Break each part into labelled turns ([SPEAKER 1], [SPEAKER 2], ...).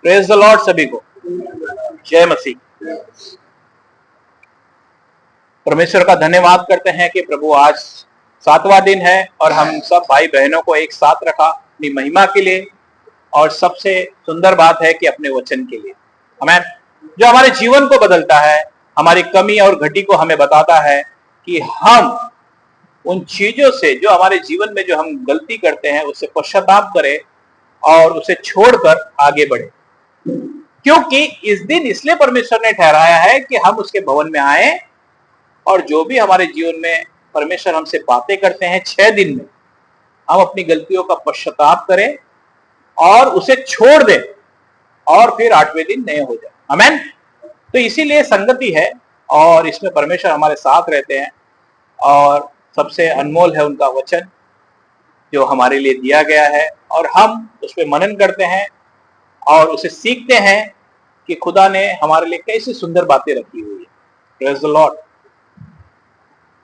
[SPEAKER 1] Praise the Lord सभी को, जय मसीह। परमेश्वर का धन्यवाद करते हैं कि प्रभु आज 7वां दिन है और हम सब भाई बहनों को एक साथ रखा अपनी महिमा के लिए, और सबसे सुंदर बात है कि अपने वचन के लिए। आमीन। जो हमारे जीवन को बदलता है, हमारी कमी और घटी को हमें बताता है कि हम उन चीजों से जो हमारे जीवन में जो हम गलती करते हैं उससे पश्चाताप करें और उसे छोड़कर आगे बढ़े, क्योंकि इस दिन इसलिए परमेश्वर ने ठहराया है कि हम उसके भवन में आए और जो भी हमारे जीवन में परमेश्वर हमसे बातें करते हैं 6 दिन में, हम अपनी गलतियों का पश्चाताप करें और उसे छोड़ दें और फिर 8वें दिन नए हो जाए। आमीन। तो इसीलिए संगति है और इसमें परमेश्वर हमारे साथ रहते हैं, और सबसे अनमोल है उनका वचन जो हमारे लिए दिया गया है, और हम उस पर मनन करते हैं और उसे सीखते हैं कि खुदा ने हमारे लिए कैसी सुंदर बातें रखी हुई है। Praise the Lord.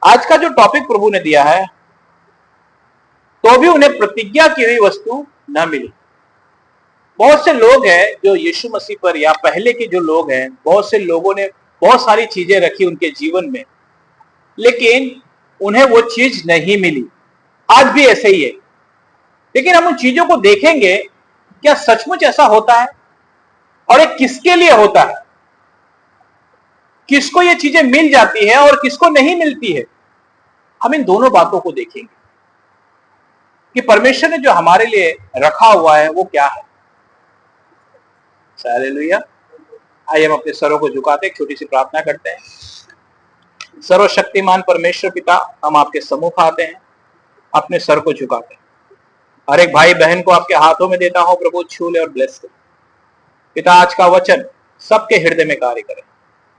[SPEAKER 1] आज का जो टॉपिक प्रभु ने दिया है, तो भी उन्हें प्रतिज्ञा की हुई वस्तु न मिली। बहुत से लोग हैं जो यीशु मसीह पर, या पहले के जो लोग हैं, बहुत से लोगों ने बहुत सारी चीजें रखी उनके जीवन में, लेकिन उन्हें वो चीज नहीं मिली। आज भी ऐसे ही है। लेकिन हम उन चीजों को देखेंगे, क्या सचमुच ऐसा होता है और ये किसके लिए होता है, किसको ये चीजें मिल जाती है और किसको नहीं मिलती है। हम इन दोनों बातों को देखेंगे कि परमेश्वर ने जो हमारे लिए रखा हुआ है वो क्या है। हालेलुया। आइए हम अपने सरों को झुकाते एक छोटी सी प्रार्थना करते हैं। सर्वशक्तिमान परमेश्वर पिता, हम आपके सम्मुख आते हैं, अपने सर को झुकाते हैं। हर एक भाई बहन को आपके हाथों में देता हूं प्रभु, छू ले और ब्लेस कर। पिता, आज का वचन सबके हृदय में कार्य करे,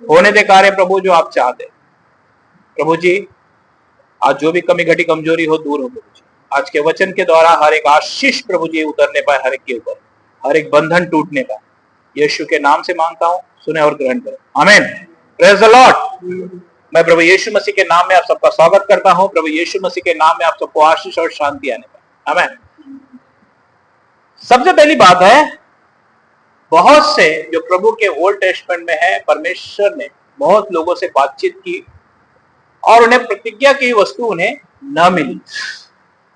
[SPEAKER 1] होने दे कार्य प्रभु जो आप चाहते हैं। प्रभु जी, आज जो भी कमी घटी कमजोरी हो दूर हो प्रभु जी। आज के वचन के द्वारा हर एक आशीष प्रभु जी उतरने पाए हर एक के ऊपर, हर एक बंधन टूटने पाए। यीशु के नाम से मांगता हूं, सुने और ग्रहण करें। आमीन। Praise the Lord. मैं प्रभु यीशु मसीह के नाम में आप सबका स्वागत करता हूं। प्रभु यीशु मसीह के नाम में आप सबको आशीष और शांति आने पाए। आमीन। सबसे पहली बात है, बहुत से जो प्रभु के ओल्ड टेस्टमेंट में है, परमेश्वर ने बहुत लोगों से बातचीत की और उन्हें प्रतिज्ञा की वस्तु उन्हें न मिली।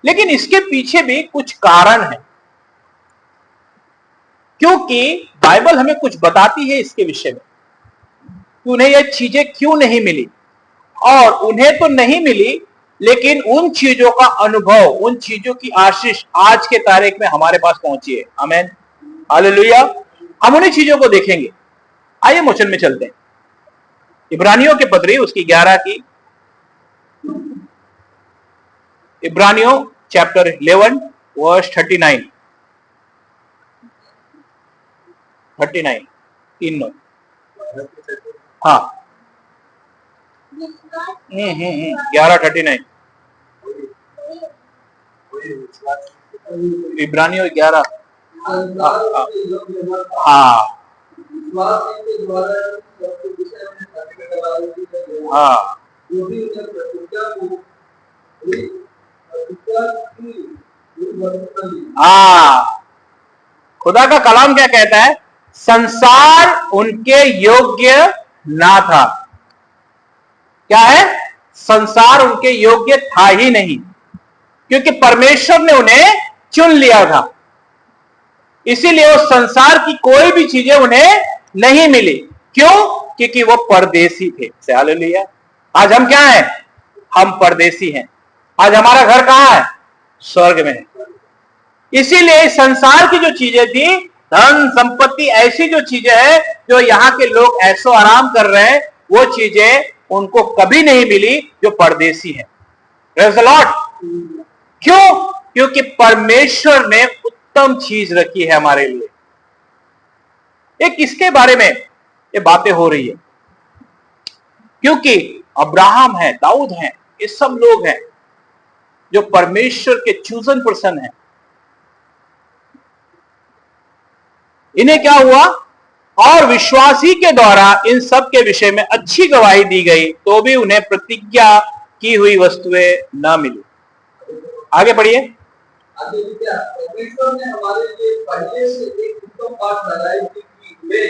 [SPEAKER 1] लेकिन इसके पीछे भी कुछ कारण है, क्योंकि बाइबल हमें कुछ बताती है इसके विषय में कि उन्हें ये चीजें क्यों नहीं मिली। और उन्हें तो नहीं मिली, लेकिन उन चीजों का अनुभव, उन चीजों की आशीष आज के तारीख में हमारे पास पहुंची है। आमीन। हालेलुया। हम उन्हीं चीजों को देखेंगे। आइए वचन में चलते हैं। इब्रानियों के पत्री उसकी 11 की, इब्रानियों चैप्टर 11 वर्स 39 3 हाँ 11:39 इब्रानियों 11। हाँ हाँ हाँ। खुदा का कलाम क्या कहता है? संसार उनके योग्य ना था। क्या है? संसार उनके योग्य था ही नहीं, क्योंकि परमेश्वर ने उन्हें चुन लिया था। इसीलिए उस संसार की कोई भी चीजें उन्हें नहीं मिली। क्यों? क्योंकि वो परदेसी थे। हालेलुया। आज हम क्या हैं? हम परदेसी हैं। आज हमारा घर कहां है? स्वर्ग में है। इसीलिए संसार की जो चीजें थी, धन संपत्ति, ऐसी जो चीजें हैं जो यहाँ के लोग ऐशो आराम कर रहे हैं, वो चीजें उनको कभी नहीं मिली जो परदेसी है। Praise the Lord. क्यों? क्योंकि परमेश्वर ने उत्तम चीज रखी है हमारे लिए। एक किसके बारे में ये बातें हो रही है? क्योंकि अब्राहम है, दाऊद है, ये सब लोग हैं जो परमेश्वर के चूजन पर्सन हैं। इन्हें क्या हुआ? और विश्वासी के द्वारा इन सब के विषय में अच्छी गवाही दी गई, तो भी उन्हें प्रतिज्ञा की हुई वस्तुएं न मिली। आगे बढ़िए।
[SPEAKER 2] आगे क्या परमेश्वर ने हमारे लिए पहले से एक उत्तम बात लगाई थी कि वे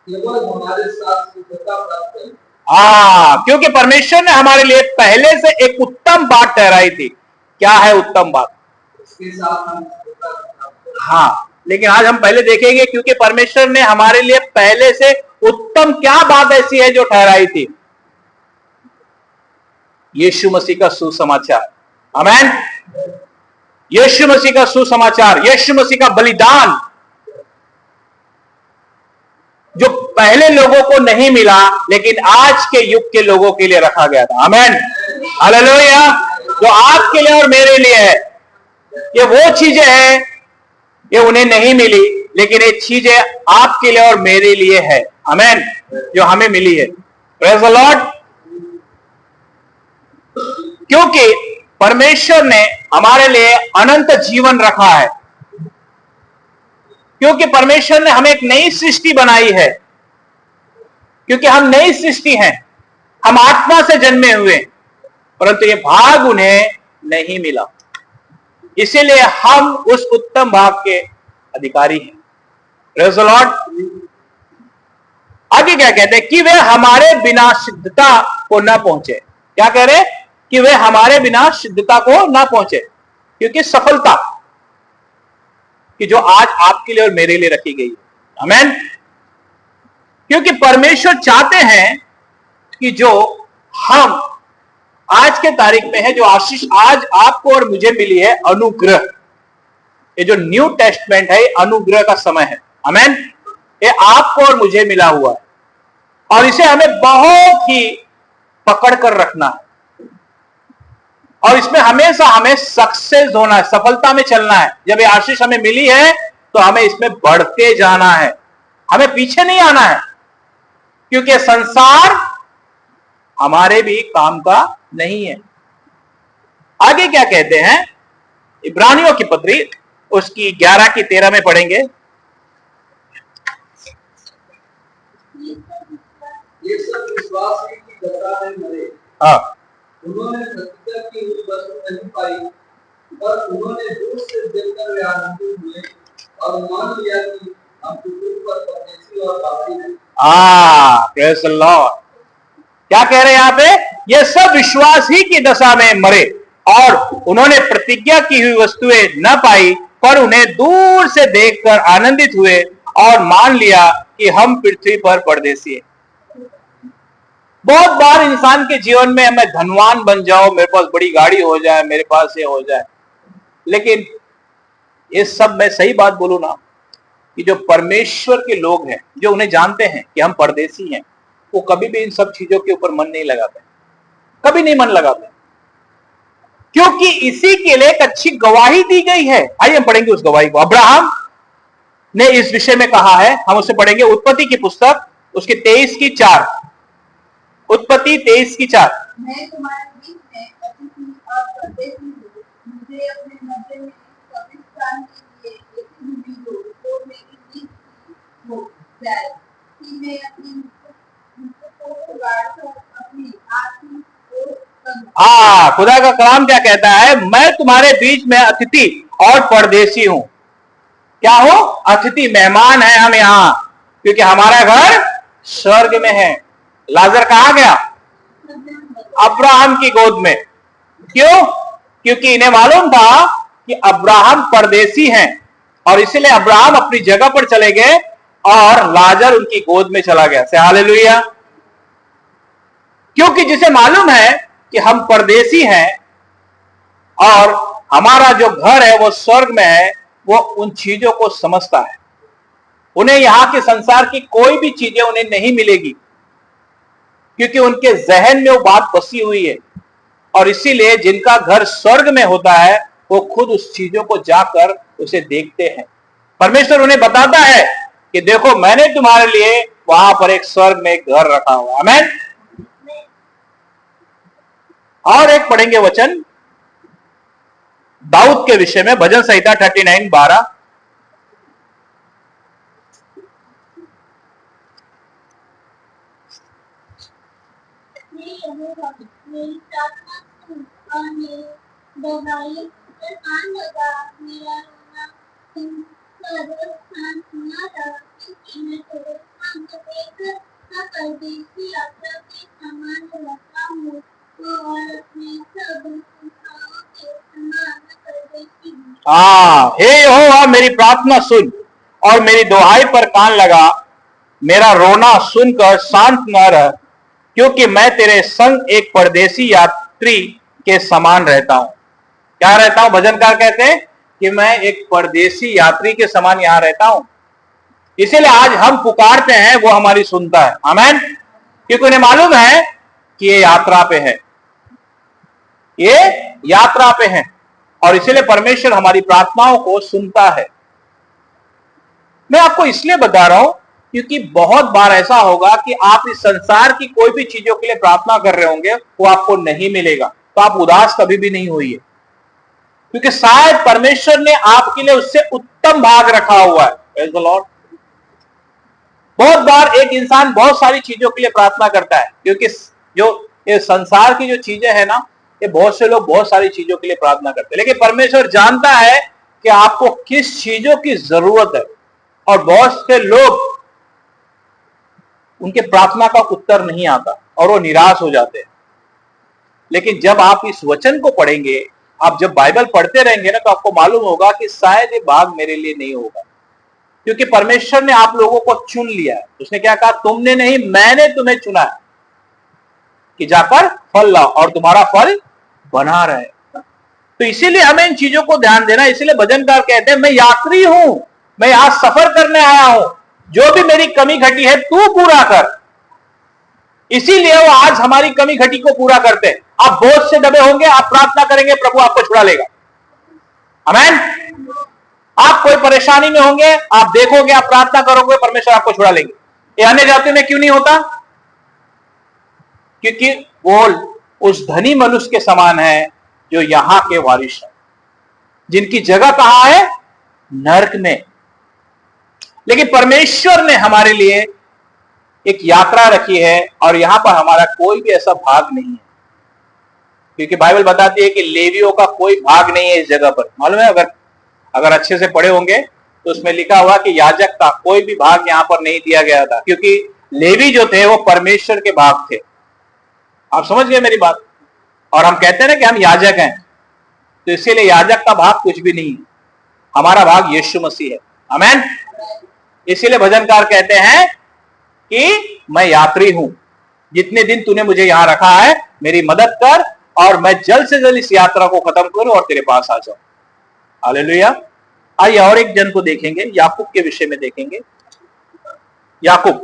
[SPEAKER 2] केवल हमारे साथ शुद्धता प्राप्त करें।
[SPEAKER 1] क्योंकि परमेश्वर ने हमारे लिए पहले से एक उत्तम बात ठहराई थी। क्या है उत्तम बात?
[SPEAKER 2] उसके साथ हम शुद्धता प्राप्त करें।
[SPEAKER 1] हाँ, लेकिन आज हम पहले देखेंगे क्योंकि परमेश्वर ने हमारे लिए पहले से उत्तम क्या बात ऐसी है जो ठहराई थी? यीशु मसीह का सुसमाचार। आमेन। यीशु मसीह का सुसमाचार, यीशु मसीह का बलिदान जो पहले लोगों को नहीं मिला लेकिन आज के युग के लोगों के लिए रखा गया था। आमेन, हालेलुया। जो आपके लिए और मेरे लिए है, ये वो चीजें हैं, ये उन्हें नहीं मिली लेकिन ये चीजें आपके लिए और मेरे लिए है। आमेन, जो हमें मिली है। Praise the Lord. क्योंकि परमेश्वर ने हमारे लिए अनंत जीवन रखा है, क्योंकि परमेश्वर ने हमें एक नई सृष्टि बनाई है, क्योंकि हम नई सृष्टि हैं, हम आत्मा से जन्मे हुए, परंतु ये भाग उन्हें नहीं मिला, इसीलिए हम उस उत्तम भाग के अधिकारी हैं। Praise the Lord. आगे क्या कहते हैं कि वे हमारे बिना सिद्धता को न पहुंचे। क्या कह रहे? कि वे हमारे बिना सिद्धता को न पहुंचे, क्योंकि सफलता कि जो आज आपके लिए और मेरे लिए रखी गई है। आमेन। क्योंकि परमेश्वर चाहते हैं कि जो हम आज के तारीख में है, जो आशीष आज आपको और मुझे मिली है, अनुग्रह, ये जो न्यू टेस्टमेंट है, अनुग्रह का समय है। आमेन। ये आपको और मुझे मिला हुआ है और इसे हमें बहुत ही पकड़ कर रखना है और इसमें हमेशा हमें सक्सेस होना है, सफलता में चलना है। जब ये आशीष हमें मिली है तो हमें इसमें बढ़ते जाना है, हमें पीछे नहीं आना है, क्योंकि संसार हमारे भी काम का नहीं है। आगे क्या कहते हैं? इब्रानियों की पत्री उसकी 11 की 13 में पढ़ेंगे।
[SPEAKER 2] ये सब विश्वास की दशा में मरे।
[SPEAKER 1] हाँ,
[SPEAKER 2] उन्होंने प्रतिज्ञा की हुई वस्तु नहीं पाई, पर उन्होंने दूर से देखकर वे आनंदित हुए और मान लिया कि हम पृथ्वी पर परदेशी और बाहरी हैं।
[SPEAKER 1] Praise the Lord. क्या कह रहे हैं यहां पे? ये सब विश्वास ही की दशा में मरे और उन्होंने प्रतिज्ञा की हुई वस्तुएं न पाई, पर उन्हें दूर से देखकर आनंदित हुए और मान लिया कि हम पृथ्वी पर परदेशी हैं। बहुत बार इंसान के जीवन में मैं धनवान बन जाऊं, मेरे पास बड़ी गाड़ी हो जाए, मेरे पास ये हो जाए, लेकिन ये सब, मैं सही बात बोलूं ना, कि जो परमेश्वर के लोग हैं, जो उन्हें जानते हैं कि हम परदेशी हैं, वो कभी भी इन सब चीजों के ऊपर मन नहीं लगाते, कभी नहीं मन लगाते, क्योंकि इसी के लिए एक अच्छी गवाही दी गई है। आइए हम पढ़ेंगे उस गवाही को। अब्राहम ने इस विषय में कहा है, हम उसे पढ़ेंगे उत्पत्ति की पुस्तक उसके 23 की 4। उत्पत्ति 23 की 4।
[SPEAKER 3] मैं तुम्हारे बीच में अतिथि और परदेशी हूँ, मुझे अपने मध्य में कब्रिस्तान के लिए ऐसी भूमि दो जो मेरी नींव की हो जाए, कि मैं अपनी मुझको उगाड़कर अपनी आँखों को करूँ।
[SPEAKER 1] खुदा का कलाम क्या कहता है? मैं तुम्हारे बीच में अतिथि और परदेशी हूं। क्या हो? अतिथि, मेहमान है हम यहां, क्योंकि हमारा घर स्वर्ग में है। लाजर कहां गया? अब्राहम की गोद में। क्यों? क्योंकि इन्हें मालूम था कि अब्राहम परदेशी हैं और इसलिए अब्राहम अपनी जगह पर चले गए और लाजर उनकी गोद में चला गया। से हालेलुया। क्योंकि जिसे मालूम है कि हम परदेशी हैं और हमारा जो घर है वो स्वर्ग में है, वो उन चीजों को समझता है। उन्हें यहां के संसार की कोई भी चीजें उन्हें नहीं मिलेगी, क्योंकि उनके जहन में वो बात बसी हुई है। और इसीलिए जिनका घर स्वर्ग में होता है वो खुद उस चीजों को जाकर उसे देखते हैं। परमेश्वर उन्हें बताता है कि देखो, मैंने तुम्हारे लिए वहां पर एक स्वर्ग में एक घर रखा हुआ। आमीन। और एक पढ़ेंगे वचन दाऊद के विषय में, भजन संहिता 39:12।
[SPEAKER 3] पर कान लगा, मेरा रोना सुनकर शांत न रहा, क्योंकि मैं तेरे संग एक परदेसी यात्रा के समान रहता हूँ, और अपने सब सुखाओं के समान परदेसी हूँ।
[SPEAKER 1] हे यहोवा, मेरी प्रार्थना सुन और मेरी दुहाई पर कान लगा, मेरा रोना सुनकर शांत न रह, क्योंकि मैं तेरे संग एक परदेसी यात्री के समान रहता हूं। क्या रहता हूं? भजनकार कहते हैं कि मैं एक परदेसी यात्री के समान यहां रहता हूं। इसीलिए आज हम पुकारते हैं, वो हमारी सुनता है। आमेन। क्योंकि उन्हें मालूम है कि ये यात्रा पे है, ये यात्रा पे है, और इसीलिए परमेश्वर हमारी प्रार्थनाओं को सुनता है। मैं आपको इसलिए बता रहा हूं क्योंकि बहुत बार ऐसा होगा कि आप इस संसार की कोई भी चीजों के लिए प्रार्थना कर रहे होंगे, वो आपको नहीं मिलेगा, तो आप उदास कभी भी नहीं होइए, क्योंकि शायद परमेश्वर ने आपके लिए उससे उत्तम भाग रखा हुआ है। Praise the Lord. बहुत बार एक इंसान बहुत सारी चीजों के लिए प्रार्थना करता है, क्योंकि जो ये संसार की जो चीजें है ना, ये बहुत से लोग बहुत सारी चीजों के लिए प्रार्थना करते हैं, लेकिन परमेश्वर जानता है कि आपको किस चीजों की जरूरत है, और बहुत से लोग उनके प्रार्थना का उत्तर नहीं आता और वो निराश हो जाते हैं। लेकिन जब आप इस वचन को पढ़ेंगे, आप जब बाइबल पढ़ते रहेंगे ना, तो आपको मालूम होगा कि शायद ये भाग मेरे लिए नहीं होगा, क्योंकि परमेश्वर ने आप लोगों को चुन लिया है। उसने क्या कहा? तुमने नहीं, मैंने तुम्हें चुना है कि जाकर फल लाओ और तुम्हारा फल बना रहे। तो इसीलिए हमें इन चीजों को ध्यान देना। इसीलिए भजनकार कहते हैं, मैं यात्री हूं, मैं यहां सफर करने आया हूं, जो भी मेरी कमी घटी है तू पूरा कर। इसीलिए वो आज हमारी कमी घटी को पूरा करते हैं। आप बोझ से दबे होंगे, आप प्रार्थना करेंगे, प्रभु आपको छुड़ा लेगा। आमेन। आप कोई परेशानी में होंगे, आप देखोगे, आप प्रार्थना करोगे, परमेश्वर आपको छुड़ा लेंगे। ये अन्य जाति में क्यों नहीं होता? क्योंकि वो उस धनी मनुष्य के समान है जो यहां के वारिस है, जिनकी जगह कहां है? नरक में। लेकिन परमेश्वर ने हमारे लिए एक यात्रा रखी है, और यहां पर हमारा कोई भी ऐसा भाग नहीं है, क्योंकि बाइबल बताती है कि लेवियों का कोई भाग नहीं है इस जगह पर। मालूम है? अगर अच्छे से पढ़े होंगे तो उसमें लिखा हुआ कि याजक का कोई भी भाग यहां पर नहीं दिया गया था, क्योंकि लेवी जो थे वो परमेश्वर के भाग थे। आप समझ गए मेरी बात? और हम कहते हैं ना कि हम याजक हैं, तो इसीलिए याजक का भाग कुछ भी नहीं है, हमारा भाग यीशु मसीह है। आमेन। इसीलिए भजनकार कहते हैं कि मैं यात्री हूं, जितने दिन तूने मुझे यहां रखा है मेरी मदद कर, और मैं जल्द से जल्द इस यात्रा को खत्म करूं और तेरे पास आ जाऊं। हालेलुया। आइए और एक जन को देखेंगे, याकूब के विषय में देखेंगे। याकूब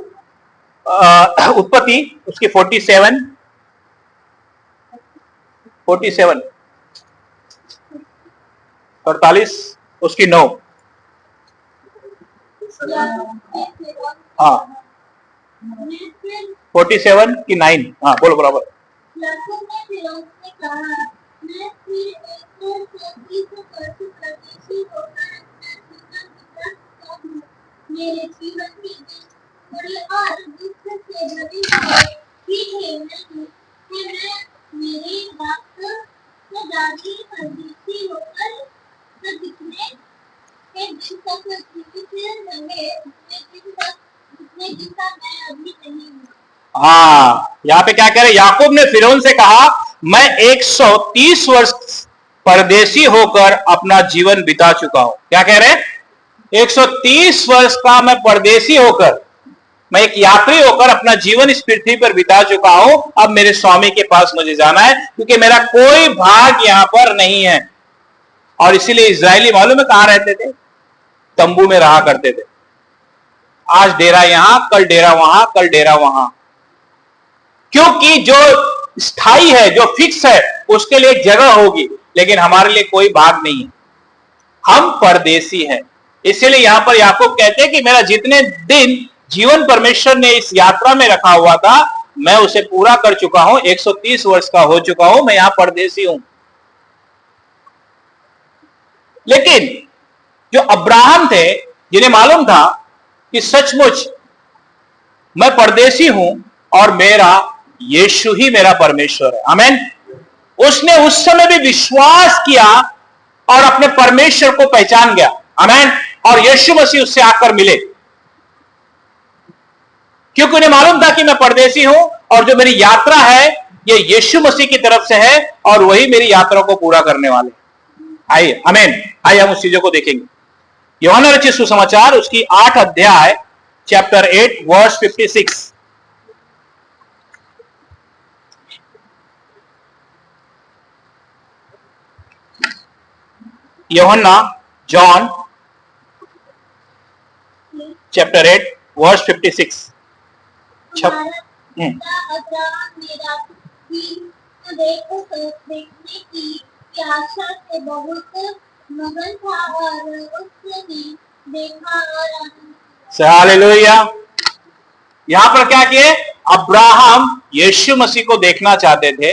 [SPEAKER 1] उत्पत्ति उसकी 47 48 उसकी 9। हाँ 47 की 9। हाँ बोलो बराबर।
[SPEAKER 3] याकूब ने फिरौन से कहा, मैं फिर 130 वर्ष परदेशी होकर अपना जीवन बिता चुका हूँ। मेरे जीवन के दिन बड़े और दुख से भरे हुए ही थे। नहीं कि मैं मेरे बाप से दादी परदेशी होकर न दिखने के दिन तक जीवित रहे, जितने दिन तक मैं अभी नहीं हूँ।
[SPEAKER 1] हाँ, यहाँ पे क्या कह रहे? याकूब ने फिरौन से कहा, मैं 130 वर्ष परदेशी होकर अपना जीवन बिता चुका हूं। क्या कह रहे? 130 वर्ष का मैं परदेशी होकर, मैं एक यात्री होकर अपना जीवन इस पृथ्वी पर बिता चुका हूं। अब मेरे स्वामी के पास मुझे जाना है, क्योंकि मेरा कोई भाग यहां पर नहीं है। और इसीलिए इजरायली मालूम है कहां रहते थे? तंबू में रहा करते थे। आज डेरा यहां, कल डेरा वहां, कल डेरा वहां, क्योंकि जो स्थायी है, जो फिक्स है, उसके लिए एक जगह होगी, लेकिन हमारे लिए कोई भाग नहीं है, हम परदेशी हैं। इसीलिए यहां पर याकूब कहते हैं कि मेरा जितने दिन जीवन परमेश्वर ने इस यात्रा में रखा हुआ था, मैं उसे पूरा कर चुका हूं। 130 वर्ष का हो चुका हूं, मैं यहां परदेशी हूं। लेकिन जो अब्राहम थे, जिन्हें मालूम था कि सचमुच मैं परदेशी हूं और मेरा यीशु ही मेरा परमेश्वर है। आमेन। उसने उस समय भी विश्वास किया और अपने परमेश्वर को पहचान गया। आमीन। और यीशु मसीह उससे आकर मिले, क्योंकि उन्हें मालूम था कि मैं परदेसी हूं और जो मेरी यात्रा है ये यीशु मसीह की तरफ से है और वही मेरी यात्रा को पूरा करने वाले। आइए आमीन। आइए हम उस चीजों को देखेंगे। यूहन्ना रचित सुसमाचार उसकी 8 अध्याय चैप्टर 8 वर्स 56। यूहन्ना जॉन चैप्टर 8 वर्स 56।
[SPEAKER 4] देखने की आशा से बहुत मगन था और उसने देखा और आनंद।
[SPEAKER 1] हालेलुया। यहां पर क्या किए? अब्राहम यीशु मसीह को देखना चाहते थे,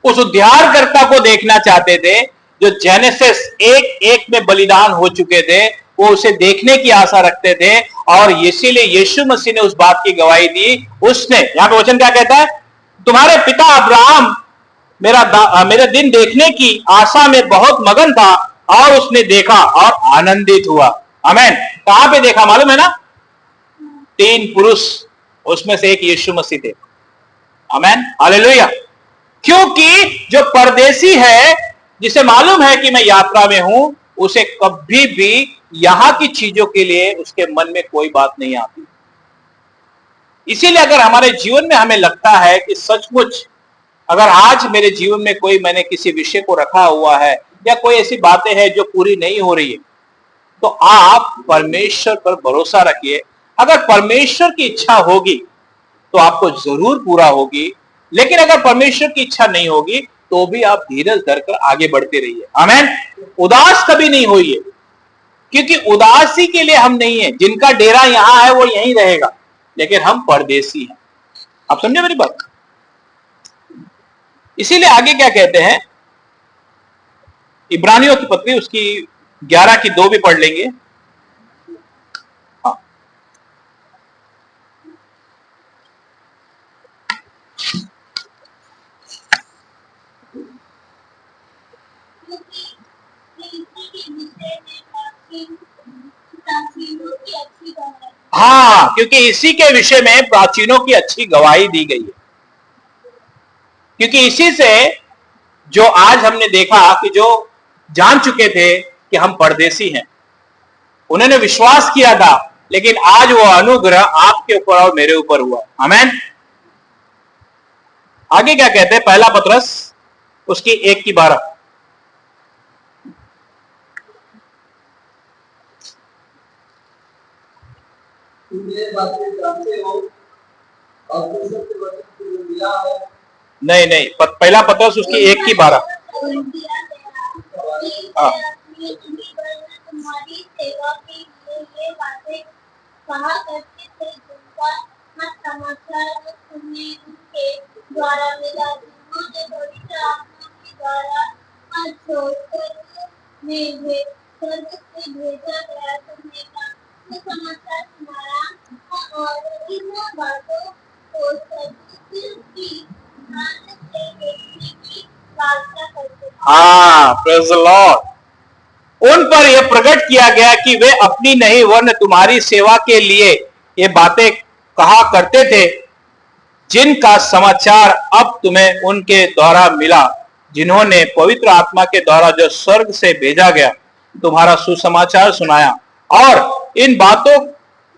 [SPEAKER 1] उस उद्धारकर्ता को देखना चाहते थे जो जेनेसिस 1:1 में बलिदान हो चुके थे। वो उसे देखने की आशा रखते थे और इसीलिए यीशु मसीह ने उस बात की गवाही दी। उसने, यहां पे वचन क्या कहता है? तुम्हारे पिता अब्राहम मेरे दिन देखने की आशा में बहुत मगन था और उसने देखा और आनंदित हुआ। आमीन। कहां पे देखा मालूम है ना? 3 पुरुष, उसमें से एक यीशु मसीह थे। आमीन। हालेलुया। क्योंकि जो परदेसी है, जिसे मालूम है कि मैं यात्रा में हूं, उसे कभी भी यहां की चीजों के लिए उसके मन में कोई बात नहीं आती। इसीलिए अगर हमारे जीवन में हमें लगता है कि सचमुच अगर आज मेरे जीवन में मैंने किसी विषय को रखा हुआ है या कोई ऐसी बातें हैं जो पूरी नहीं हो रही है, तो आप परमेश्वर पर भरोसा रखिए। अगर परमेश्वर की इच्छा होगी तो आपको जरूर पूरा होगी, लेकिन अगर परमेश्वर की इच्छा नहीं होगी तो भी आप धीरज धरकर आगे बढ़ते रहिए। आमीन। उदास कभी नहीं होइए, क्योंकि उदासी के लिए हम नहीं है। जिनका डेरा यहां है वो यहीं रहेगा, लेकिन हम परदेसी हैं। आप समझे मेरी बात? इसीलिए आगे क्या कहते हैं, इब्रानियों की पत्री उसकी 11 की 2 भी पढ़ लेंगे। हाँ। हाँ, क्योंकि इसी के विषय में प्राचीनों की अच्छी गवाही दी गई है। क्योंकि इसी से जो आज हमने देखा कि जो जान चुके थे कि हम परदेसी हैं, उन्होंने विश्वास किया था, लेकिन आज वो अनुग्रह आपके ऊपर और मेरे ऊपर हुआ। आमीन। आगे क्या कहते हैं? पहला पत्रस उसकी 1 की 12।
[SPEAKER 2] तुम ये बातें जानते हो और तुम सबसे वचन को मिला है।
[SPEAKER 1] नहीं, पहला पत्रस उसकी 1 की 12। हाँ।
[SPEAKER 4] तुम्हारी सेवा के लिए ये बातें कहा करते थे, जिनका समाचार तुम्हें उनके द्वारा मिला, जिन्होंने पवित्र आत्मा के द्वारा स्वर्ग से भेजा गया समाचार तुम्हारा, और इन बातों को सदुपयोग की ध्यान से देखने की वार्ता करते थे।
[SPEAKER 1] हाँ, प्रेज़ द लॉर्ड। उन पर यह प्रकट किया गया कि वे अपनी नहीं वरन तुम्हारी सेवा के लिए ये बातें कहा करते थे, जिनका समाचार अब तुम्हें उनके द्वारा मिला, जिन्होंने पवित्र आत्मा के द्वारा जो स्वर्ग से भेजा गया तुम्हारा सुसमाचार सुनाया। और इन बातों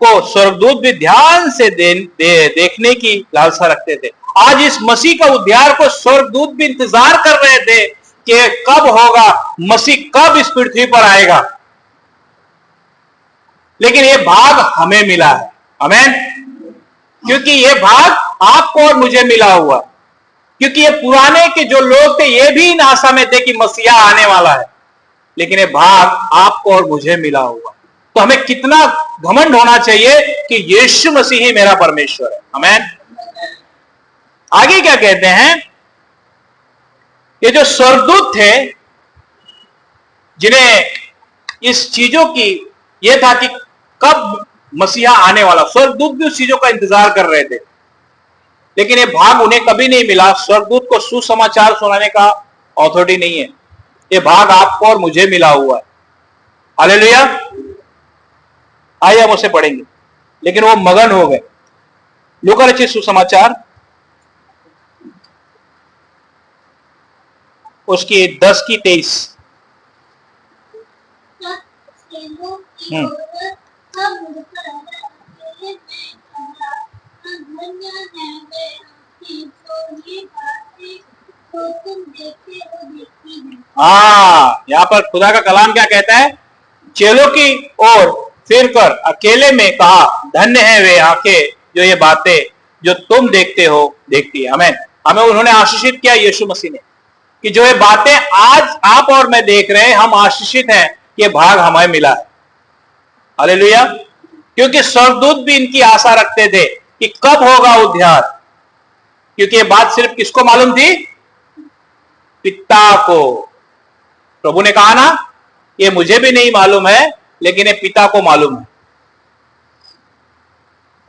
[SPEAKER 1] को स्वर्गदूत भी ध्यान से देखने की लालसा रखते थे। आज इस मसीह का उद्धार को स्वर्गदूत भी इंतजार कर रहे थे कि कब होगा, मसीह कब इस पृथ्वी पर आएगा। लेकिन यह भाग हमें मिला है। आमीन। क्योंकि यह भाग आपको और मुझे मिला हुआ, क्योंकि ये पुराने के जो लोग थे ये भी इन आशा में थे कि मसीहा आने वाला है, लेकिन यह भाग आपको और मुझे मिला हुआ। तो हमें कितना घमंड होना चाहिए कि यीशु मसीह ही मेरा परमेश्वर है। आमीन। आगे क्या कहते हैं? ये जो स्वर्गदूत थे, जिन्हें इस चीजों की यह था कि कब मसीहा आने वाला, स्वर्गदूत भी उस चीजों का इंतजार कर रहे थे, लेकिन ये भाग उन्हें कभी नहीं मिला। स्वर्गदूत को सुसमाचार सुनाने का अथॉरिटी नहीं है, ये भाग आपको और मुझे मिला हुआ है। हालेलुया। आइए हम उसे पढ़ेंगे, लेकिन वो मगन हो गए। लूका रचित सुसमाचार उसकी 10:23। हाँ, यहाँ पर खुदा का कलाम क्या कहता है? चेलों की ओर फिर कर अकेले में कहा, धन्य है वे आंखें जो ये बातें जो तुम देखते हो देखती है। हमें उन्होंने आशीषित किया यीशु मसीह ने, कि जो ये बातें आज आप और मैं देख रहे हैं, हम आशीषित हैं कि भाग हमें मिला है। हालेलुया। क्योंकि स्वर्गदूत भी इनकी आशा रखते थे कि कब होगा उद्धार, क्योंकि ये बात सिर्फ किसको मालूम थी? पिता को। प्रभु ने कहा ना, ये मुझे भी नहीं मालूम है, लेकिन ये पिता को मालूम है।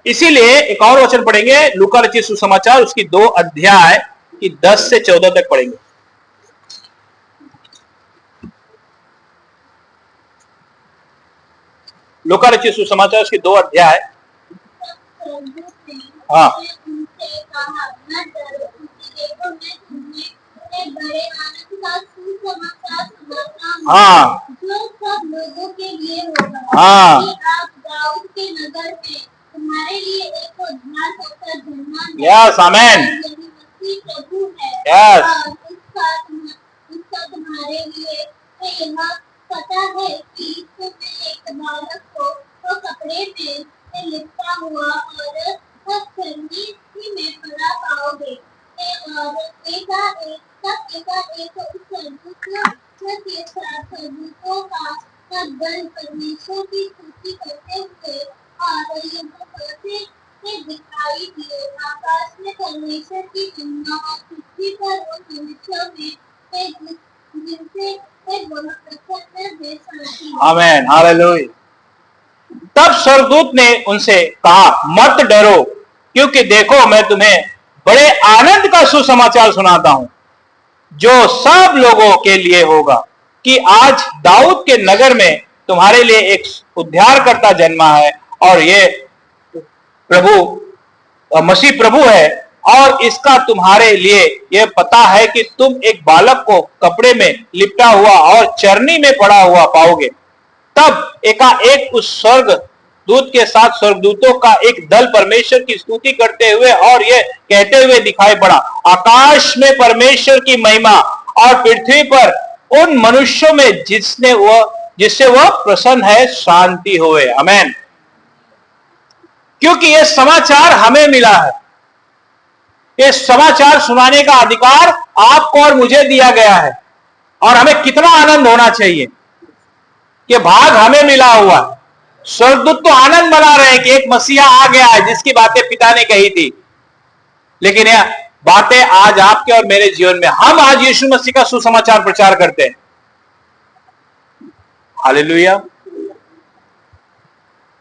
[SPEAKER 1] इसीलिए एक और वचन पढ़ेंगे, लूका रचित सुसमाचार उसकी 2 अध्याय की 10 से 14 तक पढ़ेंगे। लूका रचित सुसमाचार उसकी 2 अध्याय। हाँ हाँ
[SPEAKER 4] जो सब लोगों के लिए होगा,
[SPEAKER 1] हाँ।
[SPEAKER 4] कि आप दाऊद के नगर में तुम्हारे लिए एक उद्धार करता जन्मा है।
[SPEAKER 1] यस, आमेन।
[SPEAKER 4] यही मसीह प्रभु है।
[SPEAKER 1] यस।
[SPEAKER 4] और उसका तुम्हारे लिए यह पता है कि तुम एक बालक को तो कपड़े में लिपटा हुआ और चरनी में पड़ा पाओगे। और एकाएक उस स्वर्गदूत के साथ स्वर्गदूतों का दल परमेश्वर की स्तुति करते हुए और युद्ध करते दिखाई दिए। आकाश में परमेश्वर की महिमा और पृथ्वी पर उन मनुष्यों में जिनसे वह प्रसन्न है शांति।
[SPEAKER 1] आमेन, हालेलुया। तब स्वर्गदूत ने उनसे कहा, मत डरो, क्योंकि देखो मैं तुम्हें बड़े आनंद का सुसमाचार सुनाता हूं, जो सब लोगों के लिए होगा, कि आज दाऊद के नगर में तुम्हारे लिए एक उद्धारकर्ता जन्मा है, और ये प्रभु मसीह प्रभु है। और इसका तुम्हारे लिए यह पता है कि तुम एक बालक को कपड़े में लिपटा हुआ और चरनी में पड़ा हुआ पाओगे। तब एकाएक उस स्वर्ग दूत के साथ स्वर्गदूतों का एक दल परमेश्वर की स्तुति करते हुए और ये कहते हुए दिखाई पड़ा, आकाश में परमेश्वर की महिमा और पृथ्वी पर उन मनुष्यों में जिससे वह प्रसन्न है शांति होए। आमेन। क्योंकि यह समाचार हमें मिला है, ये समाचार सुनाने का अधिकार आपको और मुझे दिया गया है, और हमें कितना आनंद होना चाहिए कि भाग हमें मिला हुआ है। स्वर्गदूत तो आनंद मना रहे हैं कि एक मसीहा आ गया है जिसकी बातें पिता ने कही थी, लेकिन यह बातें आज आपके और मेरे जीवन में, हम आज यीशु मसीह का सुसमाचार प्रचार करते हैं। हालेलुया।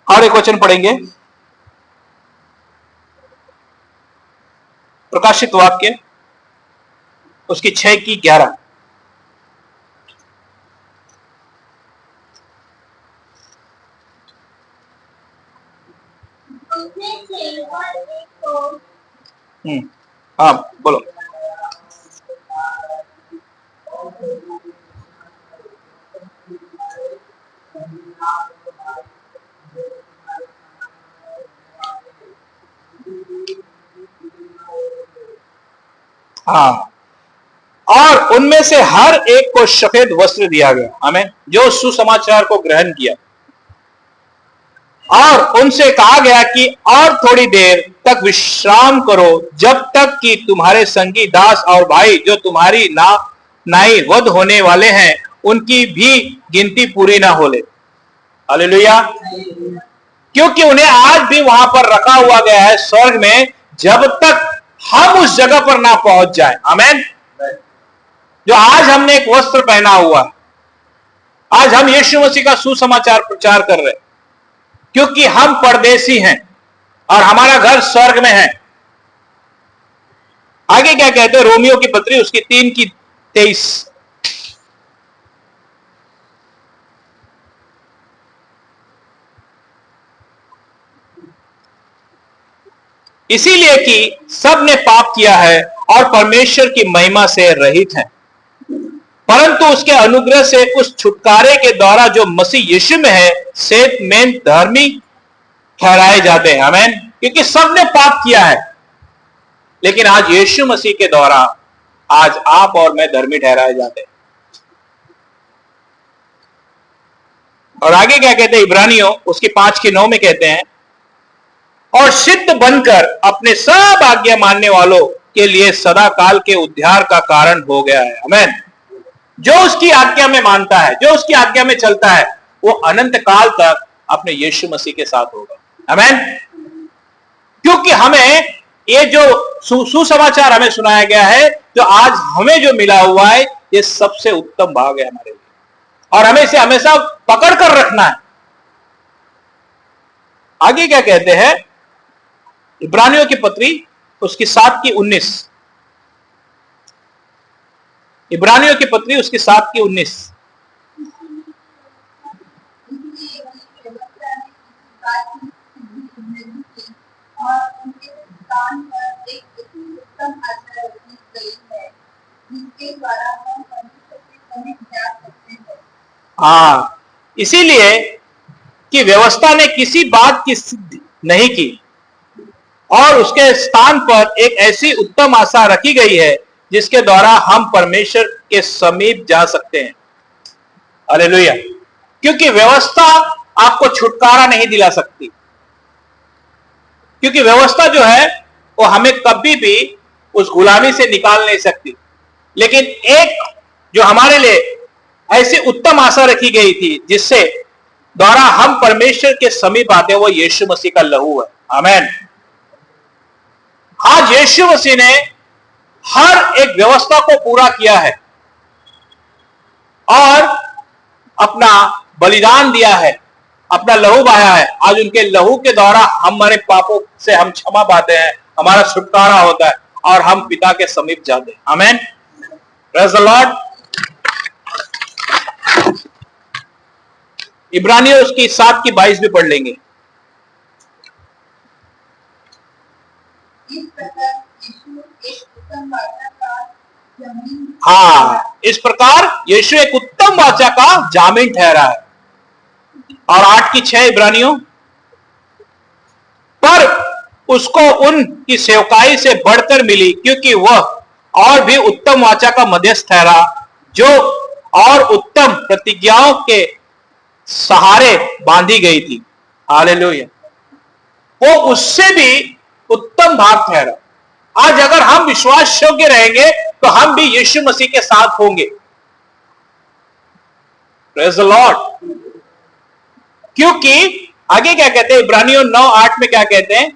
[SPEAKER 1] और एक वचन पढ़ेंगे, प्रकाशित वाक्य उसकी 6:11। हाँ बोलो। हाँ, और उनमें से हर एक को सफेद वस्त्र दिया गया, आमीन, जो सुसमाचार को ग्रहण किया। और उनसे कहा गया कि और थोड़ी देर तक विश्राम करो, जब तक कि तुम्हारे संगी दास और भाई जो तुम्हारी नाई वध होने वाले हैं उनकी भी गिनती पूरी ना हो ले। हालेलुया। क्योंकि उन्हें आज भी वहां पर रखा हुआ गया है स्वर्ग में, जब तक हम उस जगह पर ना पहुंच जाए। आमीन। जो आज हमने एक वस्त्र पहना हुआ है, आज हम यीशु मसीह का सुसमाचार प्रचार कर रहे हैं, क्योंकि हम परदेसी हैं और हमारा घर स्वर्ग में है। आगे क्या कहते हैं रोमियो की पत्री उसकी 3:23। इसीलिए कि सब ने पाप किया है और परमेश्वर की महिमा से रहित हैं, परंतु उसके अनुग्रह से उस छुटकारे के द्वारा जो मसीह यीशु में है सेठ में धर्मी ठहराए जाते हैं। आमीन। क्योंकि सब ने पाप किया है, लेकिन आज यीशु मसीह के द्वारा आज आप और मैं धर्मी ठहराए जाते हैं। और आगे क्या कहते हैं इब्रानियों उसकी 5:9 में कहते हैं, और सिद्ध बनकर अपने सब आज्ञा मानने वालों के लिए सदा काल के उद्धार का कारण हो गया है। आमीन। जो उसकी आज्ञा में मानता है, जो उसकी आज्ञा में चलता है, वो अनंत काल तक अपने यीशु मसीह के साथ होगा। आमीन। क्योंकि हमें ये जो सुसमाचार हमें सुनाया गया है, जो आज हमें जो मिला हुआ है, ये सबसे उत्तम भाग है हमारे लिए, और हमें इसे हमेशा पकड़ कर रखना है। आगे क्या कहते हैं इब्रानियों की पत्री उसकी 7:19, इब्रानियों की पत्री उसकी 7:19,
[SPEAKER 3] और उनके स्थान पर एक उत्तम आशा रखी गई है जिसके द्वारा हम परमेश्वर के समीप जा सकते हैं।
[SPEAKER 1] हाँ, इसीलिए कि व्यवस्था ने किसी बात की सिद्धि नहीं की और उसके स्थान पर एक ऐसी उत्तम आशा रखी गई है जिसके द्वारा हम परमेश्वर के समीप जा सकते हैं। हालेलुया। क्योंकि व्यवस्था आपको छुटकारा नहीं दिला सकती, क्योंकि व्यवस्था जो है वो हमें कभी भी उस गुलामी से निकाल नहीं सकती। लेकिन एक जो हमारे लिए ऐसी उत्तम आशा रखी गई थी जिससे द्वारा हम परमेश्वर के समीप आते हैं, वो यीशु मसीह का लहू है। आमीन। आज यीशु मसीह ने हर एक व्यवस्था को पूरा किया है और अपना बलिदान दिया है, अपना लहू बहाया है। आज उनके लहू के द्वारा हमारे पापों से हम क्षमा पाते हैं, हमारा छुटकारा होता है और हम पिता के समीप जाते हैं। आमीन। Praise the Lord. इब्रानियों उसकी 7:22 भी पढ़ लेंगे।
[SPEAKER 3] इस प्रकार यीशु एक उत्तम वाचा का जमीन
[SPEAKER 1] हाँ, इस प्रकार यीशु एक उत्तम वाचा का जामीन ठहरा है। और 8:6 इब्रानियों, पर उसको उनकी सेवकाई से बढ़कर मिली क्योंकि वह और भी उत्तम वाचा का मध्यस्थ ठहरा, जो और उत्तम प्रतिज्ञाओं के सहारे बांधी गई थी। हालेलुया। वो उससे भी उत्तम भाग ठहरा। आज अगर हम विश्वास योग्य रहेंगे तो हम भी यीशु मसीह के साथ होंगे। Praise the Lord. क्योंकि आगे क्या कहते हैं इब्रानियों 9:8 में क्या कहते हैं,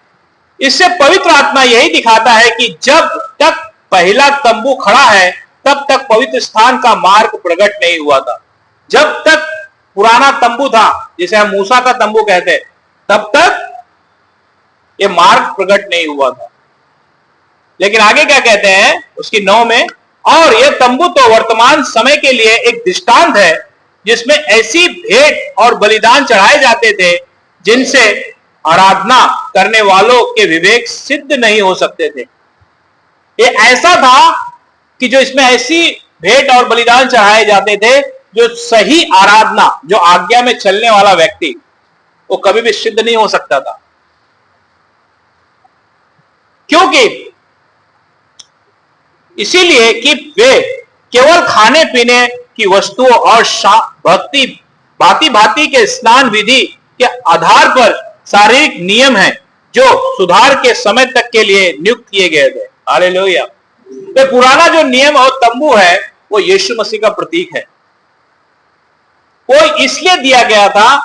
[SPEAKER 1] इससे पवित्र आत्मा यही दिखाता है कि जब तक पहला तंबू खड़ा है तब तक पवित्र स्थान का मार्ग प्रकट नहीं हुआ था। जब तक पुराना तंबू था, जिसे हम मूसा का तंबू कहते हैं, तब तक ये मार्ग प्रकट नहीं हुआ था। लेकिन आगे क्या कहते हैं उसकी 9 में, और यह तंबू तो वर्तमान समय के लिए एक दृष्टांत है जिसमें ऐसी भेंट और बलिदान चढ़ाए जाते थे जिनसे आराधना करने वालों के विवेक सिद्ध नहीं हो सकते थे। ये ऐसा था कि जो इसमें ऐसी भेंट और बलिदान चढ़ाए जाते थे जो सही आराधना, जो आज्ञा में चलने वाला व्यक्ति, वो कभी भी सिद्ध नहीं हो सकता था। क्योंकि इसीलिए कि वे केवल खाने पीने की वस्तुओं और भांति भांति के स्नान विधि के आधार पर शारीरिक नियम हैं जो सुधार के समय तक के लिए नियुक्त किए गए थे। हालेलुया। तो पुराना जो नियम और तंबू है वो यीशु मसीह का प्रतीक है। वो इसलिए दिया गया था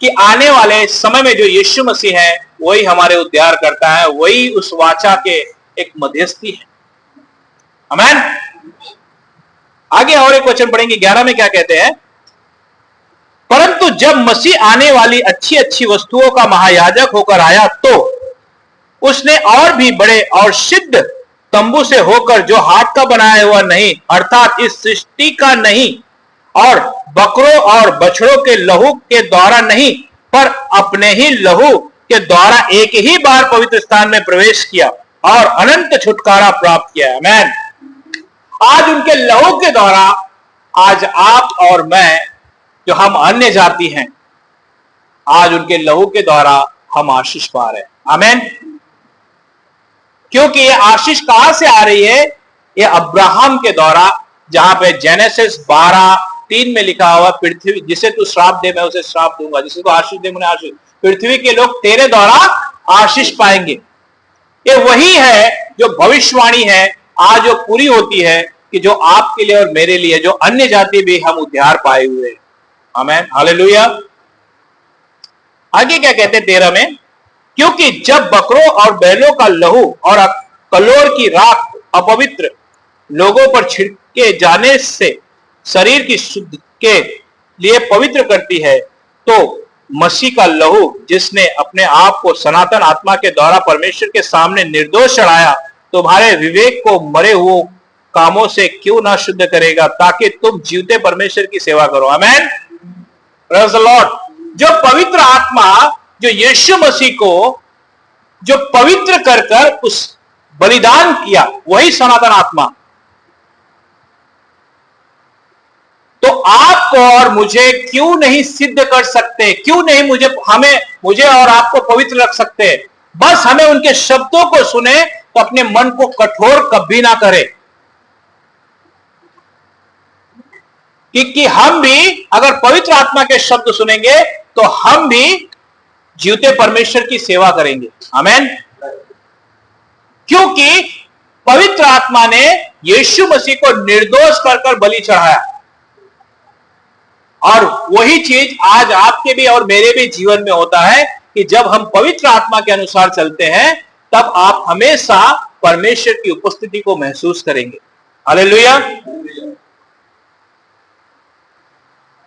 [SPEAKER 1] कि आने वाले समय में जो यीशु मसीह है वही हमारे उद्धार करता है, वही उस वाचा के एक मध्यस्थी है। आमीन। आगे और एक वचन पढ़ेंगे 11 में क्या कहते हैं, परंतु जब मसीह आने वाली अच्छी अच्छी वस्तुओं का महायाजक होकर आया तो उसने और भी बड़े और सिद्ध तंबू से होकर, जो हाथ का बनाया हुआ नहीं अर्थात इस सृष्टि का नहीं, और बकरों और बछड़ों के लहू के द्वारा नहीं, पर अपने ही लहू के द्वारा एक ही बार पवित्र स्थान में प्रवेश किया और अनंत छुटकारा प्राप्त किया। आमीन। आज उनके लहू के द्वारा आज आप और मैं जो हम अन्य जाति हैं, आज उनके लहू के द्वारा हम आशीष पा रहे हैं। आमीन। क्योंकि ये आशीष कहां से आ रही है? ये अब्राहम के द्वारा, जहां पे जेनेसिस 12:3 में लिखा हुआ, पृथ्वी जिसे तू श्राप दे मैं उसे श्राप दूंगा, जिसे तू आशीष दे मुझे आशीष। पृथ्वी के लोग तेरे द्वारा आशीष पाएंगे। ये वही है जो भविष्यवाणी है आज जो पूरी होती है कि जो आपके लिए और मेरे लिए, जो अन्य जाति भी हम उद्धार पाए हुए हैं। आमीन, हालेलुया। आगे क्या कहते हैं 13 में? क्योंकि जब बकरों और बैलों का लहू और कलोर की राख अपवित्र लोगों पर छिड़के जाने से शरीर की शुद्ध के लिए पवित्र करती है, तो मसीह का लहू जिसने अपने आप को सनातन आत्मा के द्वारा परमेश्वर के सामने निर्दोष चढ़ाया, तुम्हारे विवेक को मरे हुए कामों से क्यों ना शुद्ध करेगा, ताकि तुम जीवते परमेश्वर की सेवा करो। आमीन, प्रेज़ द लॉर्ड। जो पवित्र आत्मा, जो यीशु मसीह को जो पवित्र कर कर उस बलिदान किया, वही सनातन आत्मा। तो आपको और मुझे क्यों नहीं सिद्ध कर सकते? क्यों नहीं मुझे और आपको पवित्र रख सकते? बस हमें उनके शब्दों को सुने तो अपने मन को कठोर कभी ना करें, क्योंकि हम भी अगर पवित्र आत्मा के शब्द सुनेंगे तो हम भी जीवते परमेश्वर की सेवा करेंगे। आमीन। क्योंकि पवित्र आत्मा ने यीशु मसीह को निर्दोष कर बलि चढ़ाया, और वही चीज आज आपके भी और मेरे भी जीवन में होता है कि जब हम पवित्र आत्मा के अनुसार चलते हैं, तब आप हमेशा परमेश्वर की उपस्थिति को महसूस करेंगे। हालेलुया।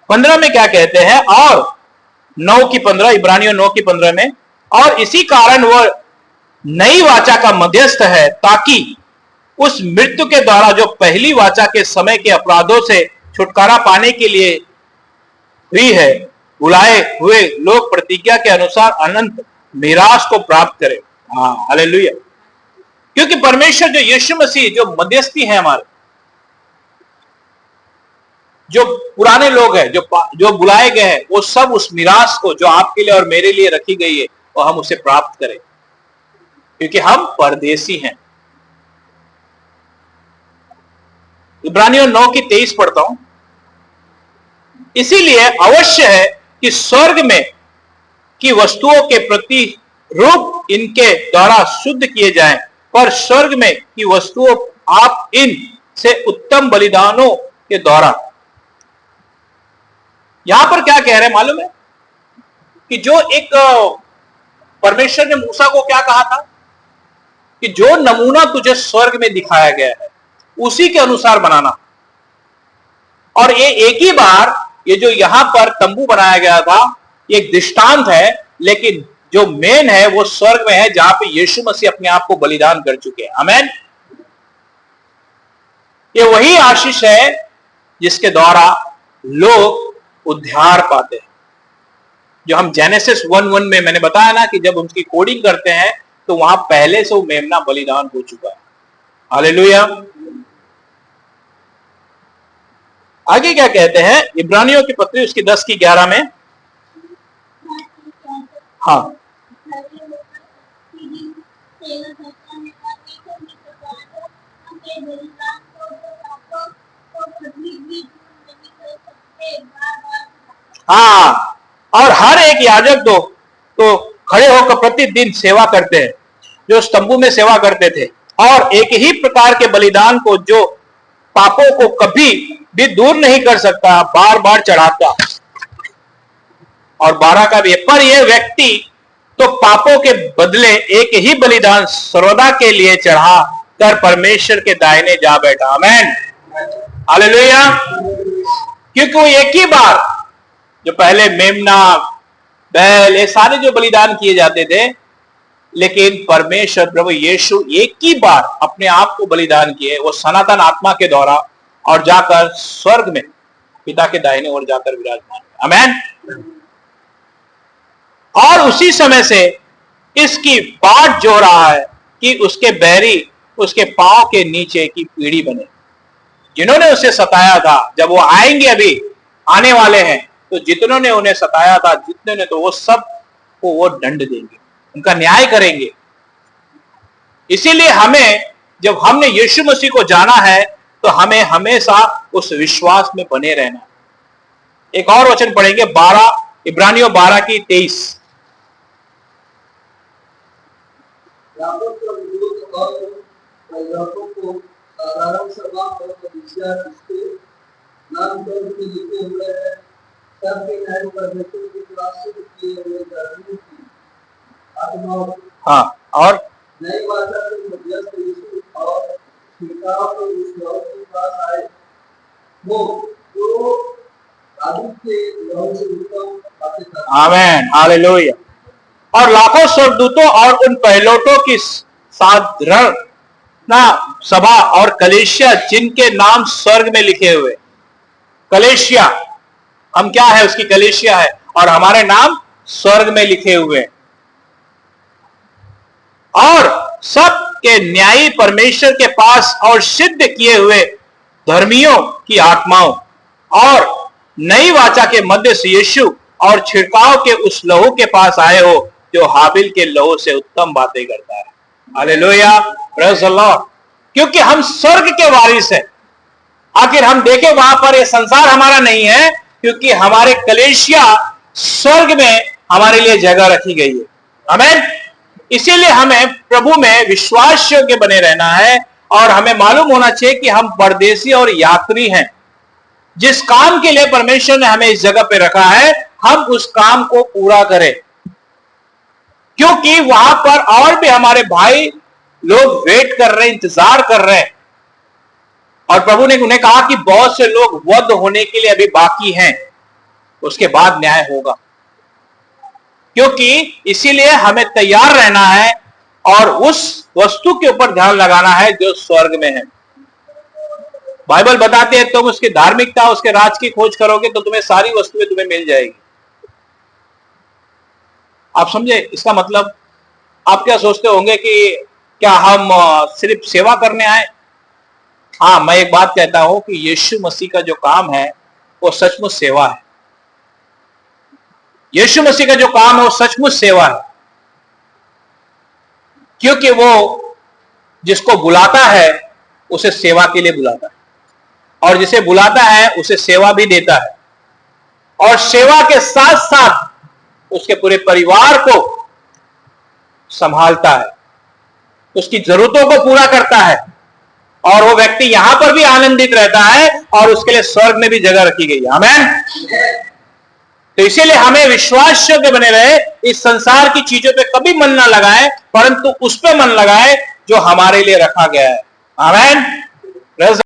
[SPEAKER 1] 15 में क्या कहते हैं? और 9:15, इब्रानियों 9:15 में, और इसी कारण वह नई वाचा का मध्यस्थ है, ताकि उस मृत्यु के द्वारा जो पहली वाचा के समय के अपराधों से छुटकारा पाने के लिए हुई है, बुलाए हुए लोग प्रतिज्ञा के अनुसार अनंत मीरास को प्राप्त करें। हाँ, हालेलुया। क्योंकि परमेश्वर जो यीशु मसीह जो मध्यस्थी है हमारे, जो पुराने लोग हैं, जो बुलाए गए हैं, वो सब उस मीरास को जो आपके लिए और मेरे लिए रखी गई है, वो हम उसे प्राप्त करें, क्योंकि हम परदेसी हैं। इब्रानियों 9:23 पढ़ता हूं। इसीलिए अवश्य है कि स्वर्ग में की वस्तुओं के प्रति रूप इनके द्वारा शुद्ध किए जाएं, पर स्वर्ग में की वस्तुओं आप इन से उत्तम बलिदानों के द्वारा। यहां पर क्या कह रहे हैं मालूम है? कि जो एक परमेश्वर ने मूसा को क्या कहा था कि जो नमूना तुझे स्वर्ग में दिखाया गया है उसी के अनुसार बनाना। और ये एक ही बार, ये जो यहां पर तंबू बनाया गया था, ये एक दृष्टांत है, लेकिन जो मेन है वो स्वर्ग में है, जहां पे यीशु मसीह अपने आप को बलिदान कर चुके हैं। आमीन। ये वही आशीष है जिसके द्वारा लोग उद्धार पाते हैं। जो हम जेनेसिस 1:1 में मैंने बताया ना कि जब उनकी कोडिंग करते हैं तो वहां पहले से वो मेमना बलिदान हो चुका है। हालेलुया। आगे क्या कहते हैं? इब्रानियों की पत्री उसकी 10:11 में। हाँ, हाँ, और हर एक याजक तो खड़े होकर प्रतिदिन सेवा करते हैं, जो स्तंभों में सेवा करते थे, और एक ही प्रकार के बलिदान को जो पापों को कभी भी दूर नहीं कर सकता, बार बार चढ़ाता। और 12 का भी है, पर यह व्यक्ति तो पापों के बदले एक ही बलिदान सर्वदा के लिए चढ़ा कर परमेश्वर के दाहिने जा बैठा। आमीन, हालेलुया। क्योंकि वो एक ही बार, जो पहले मेमना, बैल, ये सारे जो बलिदान किए जाते थे, लेकिन परमेश्वर प्रभु यीशु एक ही बार अपने आप को बलिदान किए, वो सनातन आत्मा के द्वारा, और जाकर स्वर्ग में पिता के दाहिने ओर जाकर विराजमान। आमीन। और उसी समय से इसकी बाट जो रहा है कि उसके बैरी उसके पांव के नीचे की पीढ़ी बने। जिन्होंने उसे सताया था, जब वो आएंगे, अभी आने वाले हैं, तो जितनों ने उन्हें सताया था, जितने ने, तो वो सब को वो दंड देंगे, उनका न्याय करेंगे। इसीलिए हमें, जब हमने यीशु मसीह को जाना है, तो हमें हमेशा उस विश्वास में बने रहना। एक और वचन पढ़ेंगे, 12 इब्रानियों 12:23।
[SPEAKER 2] लाखों प्रभुत्व और लाखों को साधारण सभा और कलीसिया जिसके नाम पर के लिखे हुए हैं, सबके न्याय परमेश्वर के द्वारा शुद्ध किए हुए धर्मी की आत्मा,
[SPEAKER 1] हाँ, और
[SPEAKER 2] नई वाचा के मध्यस्थ यीशु और छिड़काव के ईश्वर के पास आए, वो जो दाऊद के लहू से उत्तम बातें करते हैं।
[SPEAKER 1] आमेन, हालेलुया। और लाखों स्वर्गदूतों और उन पहलोटों की साधारण सभा और कलीसिया जिनके नाम स्वर्ग में लिखे हुए। कलीसिया, हम क्या है? उसकी कलीसिया है, और हमारे नाम स्वर्ग में लिखे हुए हैं। और सब के न्यायी परमेश्वर के पास और सिद्ध किए हुए धर्मियों की आत्माओं और नई वाचा के मध्य से यीशु और छिड़काव के उस लहू के पास आए हो जो हाबिल के लहू से उत्तम बातें करता है। Hallelujah, praise the Lord. क्योंकि हम स्वर्ग के वारिस हैं। आखिर हम देखें, वहां पर ये संसार हमारा नहीं है, क्योंकि हमारे कलीसिया स्वर्ग में हमारे लिए जगह रखी गई है। आमीन। इसीलिए हमें प्रभु में विश्वास योग्य बने रहना है, और हमें मालूम होना चाहिए कि हम परदेसी और यात्री हैं। जिस काम के लिए परमेश्वर ने हमें इस जगह पे रखा है, हम उस काम को पूरा करें, क्योंकि वहां पर और भी हमारे भाई लोग वेट कर रहे हैं, इंतजार कर रहे हैं। और प्रभु ने उन्हें कहा कि बहुत से लोग वध होने के लिए अभी बाकी हैं, उसके बाद न्याय होगा। क्योंकि इसीलिए हमें तैयार रहना है और उस वस्तु के ऊपर ध्यान लगाना है जो स्वर्ग में है। बाइबल बताते हैं, तुम उसकी धार्मिकता, उसके राज की खोज करोगे तो तुम्हें सारी वस्तुएं तुम्हें मिल जाएगी। आप समझे इसका मतलब? आप क्या सोचते होंगे कि क्या हम सिर्फ सेवा करने आए? हाँ, मैं एक बात कहता हूं कि यीशु मसीह का जो काम है वो सचमुच सेवा है। यीशु मसीह का जो काम है वो सचमुच सेवा है, क्योंकि वो जिसको बुलाता है उसे सेवा के लिए बुलाता है, और जिसे बुलाता है उसे सेवा भी देता है, और सेवा के साथ साथ उसके पूरे परिवार को संभालता है, उसकी जरूरतों को पूरा करता है, और वो व्यक्ति यहां पर भी आनंदित रहता है, और उसके लिए स्वर्ग में भी जगह रखी गई है। आमीन। तो इसीलिए हमें विश्वास योग्य बने रहे, इस संसार की चीजों पे कभी मन ना लगाए, परंतु उस पे मन लगाए जो हमारे लिए रखा गया है। आमीन।